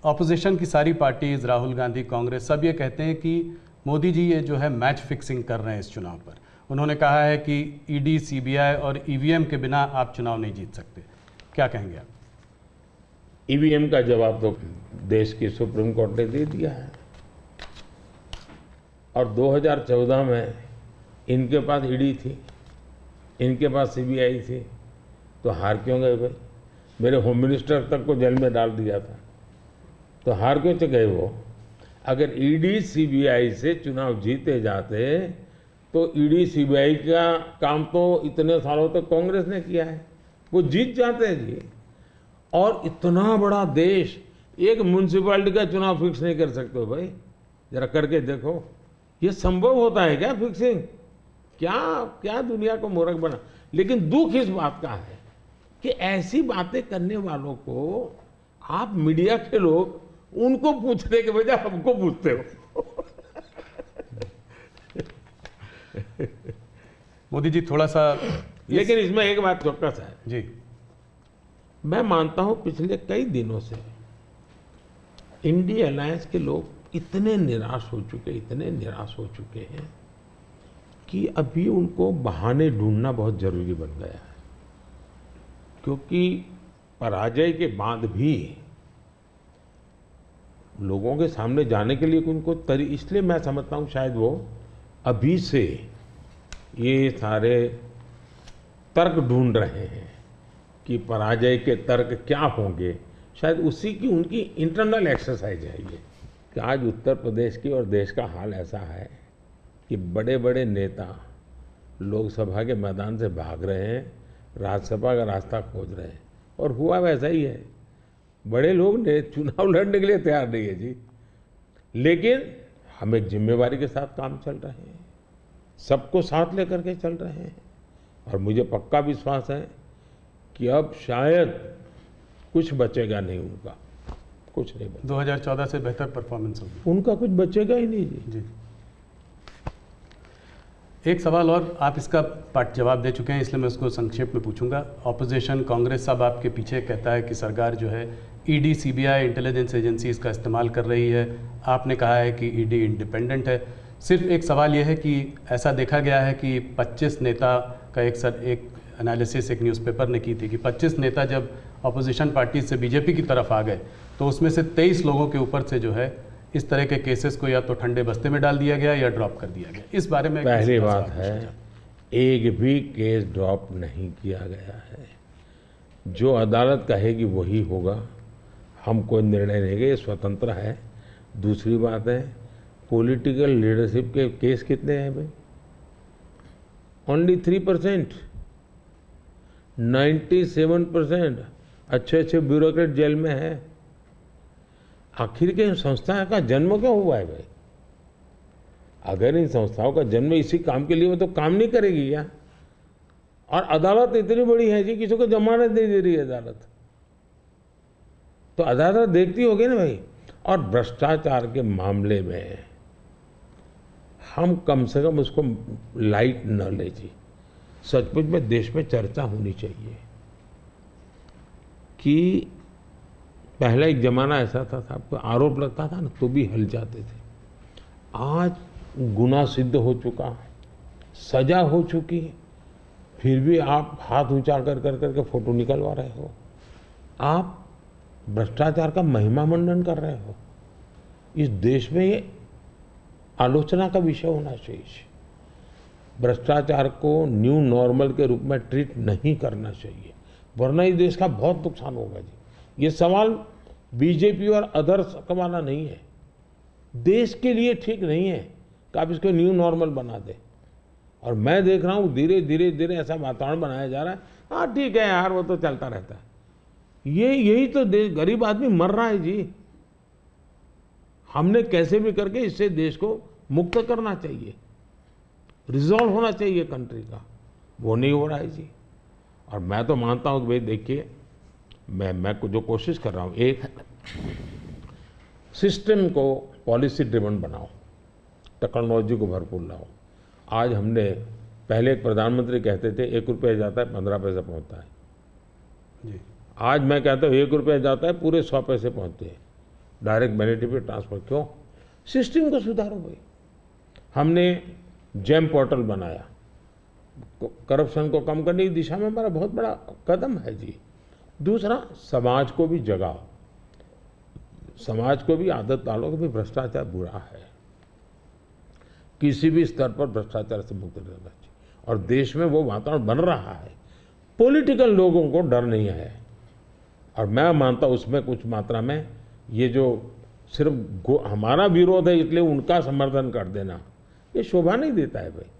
Opposition की सारी parties, Rahul Gandhi, Congress, सब ये कहते हैं कि मोदी जी ये जो है मैच फिक्सिंग कर रहे हैं इस चुनाव पर। उन्होंने कहा है कि ईडी, सीबीआई और ईवीएम के बिना आप चुनाव नहीं जीत सकते। क्या कहेंगे आप? ईवीएम का जवाब तो देश की सुप्रीम कोर्ट ने दे दिया है, और 2014 में इनके पास ईडी थी, इनके पास सीबीआई थी, तो हार क्यों गए भाई? मेरे होम मिनिस्टर तक को जेल में डाल दिया था, तो हार क्यों गए वो? अगर ईडी सीबीआई से चुनाव जीते जाते तो ईडी सीबीआई का काम तो इतने सालों तक कांग्रेस ने किया है, वो जीत जाते हैं जी। और इतना बड़ा देश एक म्यूनसिपैलिटी का चुनाव फिक्स नहीं कर सकते भाई, जरा करके देखो। ये संभव होता है क्या फिक्सिंग? क्या क्या दुनिया को मूर्ख बना। लेकिन दुख इस बात का है कि ऐसी बातें करने वालों को आप मीडिया के लोग उनको पूछने के बजाय हमको पूछते हो। मोदी जी थोड़ा सा लेकिन इसमें एक बात चौकस है जी, मैं मानता हूं पिछले कई दिनों से इंडिया अलायंस के लोग इतने निराश हो चुके हैं कि अभी उनको बहाने ढूंढना बहुत जरूरी बन गया है, क्योंकि पराजय के बाद भी लोगों के सामने जाने के लिए उनको इसलिए मैं समझता हूं शायद वो अभी से ये सारे तर्क ढूंढ रहे हैं कि पराजय के तर्क क्या होंगे। शायद उसी की उनकी इंटरनल एक्सरसाइज है ये, कि आज उत्तर प्रदेश की और देश का हाल ऐसा है कि बड़े बड़े नेता लोकसभा के मैदान से भाग रहे हैं, राज्यसभा का रास्ता खोज रहे हैं, और हुआ वैसा ही है। बड़े लोग ने चुनाव लड़ने के लिए तैयार नहीं है जी, लेकिन हम एक जिम्मेवारी के साथ काम चल रहे हैं, सबको साथ लेकर के चल रहे हैं, और मुझे पक्का विश्वास है कि अब शायद कुछ बचेगा नहीं उनका, कुछ नहीं बचेगा। 2014 से बेहतर परफॉर्मेंस होगी, उनका कुछ बचेगा ही नहीं जी। एक सवाल और, आप इसका पार्ट जवाब दे चुके हैं इसलिए मैं उसको संक्षेप में पूछूंगा। ऑपोजिशन, कांग्रेस सब आपके पीछे कहता है कि सरकार जो है ईडी, सीबीआई, इंटेलिजेंस एजेंसीज का इस्तेमाल कर रही है। आपने कहा है कि ईडी इंडिपेंडेंट है। सिर्फ एक सवाल यह है कि ऐसा देखा गया है कि 25 नेता का एक एनालिसिस एक न्यूज़पेपर ने की थी कि 25 नेता जब अपोजिशन पार्टी से बीजेपी की तरफ आ गए तो उसमें से 23 लोगों के ऊपर से जो है इस तरह के केसेस को या तो ठंडे बस्ते में डाल दिया गया या ड्रॉप कर दिया गया। इस बारे में पहली बात है, एक भी केस ड्रॉप नहीं किया गया है। जो अदालत कहेगी वही होगा, हम कोई निर्णय नहीं, ये स्वतंत्र है। दूसरी बात है, पॉलिटिकल लीडरशिप के केस कितने हैं भाई? ओनली 3%। 97% अच्छे ब्यूरोक्रेट जेल में है। आखिर के इन संस्था का जन्म क्यों हुआ है भाई? अगर इन संस्थाओं का जन्म इसी काम के लिए हो तो काम नहीं करेगी क्या? और अदालत इतनी बड़ी है जी, किसी को जमानत नहीं दे रही है अदालत, तो अदालत देखती होगी ना भाई। और भ्रष्टाचार के मामले में हम कम से कम उसको लाइट न ले जी। सचमुच में देश में चर्चा होनी चाहिए कि पहला एक जमाना ऐसा था, आपको आरोप लगता था ना तो भी हल जाते थे। आज गुनाह सिद्ध हो चुका, सजा हो चुकी, फिर भी आप हाथ ऊंचा कर करके फोटो निकलवा रहे हो। आप भ्रष्टाचार का महिमा मंडन कर रहे हो। इस देश में ये आलोचना का विषय होना चाहिए। भ्रष्टाचार को न्यू नॉर्मल के रूप में ट्रीट नहीं करना चाहिए, वरना इस देश का बहुत नुकसान होगा जी। ये सवाल बीजेपी और अदर्स का वाला नहीं है, देश के लिए ठीक नहीं है कि आप इसको न्यू नॉर्मल बना दें। और मैं देख रहा हूँ धीरे धीरे ऐसा वातावरण बनाया जा रहा है, हाँ ठीक है यार वो तो चलता रहता है। यही तो देश, गरीब आदमी मर रहा है जी। हमने कैसे भी करके इससे देश को मुक्त करना चाहिए, रिजॉल्व होना चाहिए कंट्री का, वो नहीं हो रहा है जी। और मैं तो मानता हूँ कि भाई देखिए, मैं जो कोशिश कर रहा हूँ, एक सिस्टम को पॉलिसी ड्रिवन बनाओ, टेक्नोलॉजी को भरपूर लाओ। आज हमने, पहले एक प्रधानमंत्री कहते थे 1 रुपया जाता है 15 पैसे पहुँचता है जी। आज मैं कहता हूँ 1 रुपया जाता है पूरे 100 पैसे पहुँचते हैं। डायरेक्ट बेनिफिट ट्रांसफर क्यों? सिस्टम को सुधारो भाई। हमने जेम पोर्टल बनाया, करप्शन को कम करने की दिशा में हमारा बहुत बड़ा कदम है जी। दूसरा, समाज को भी जगाओ, समाज को भी आदत डालो कि भाई भ्रष्टाचार बुरा है, किसी भी स्तर पर भ्रष्टाचार से मुक्त रहना चाहिए। और देश में वो वातावरण बन रहा है, पॉलिटिकल लोगों को डर नहीं है। और मैं मानता हूं उसमें कुछ मात्रा में ये जो सिर्फ हमारा विरोध है इसलिए उनका समर्थन कर देना, ये शोभा नहीं देता है भाई।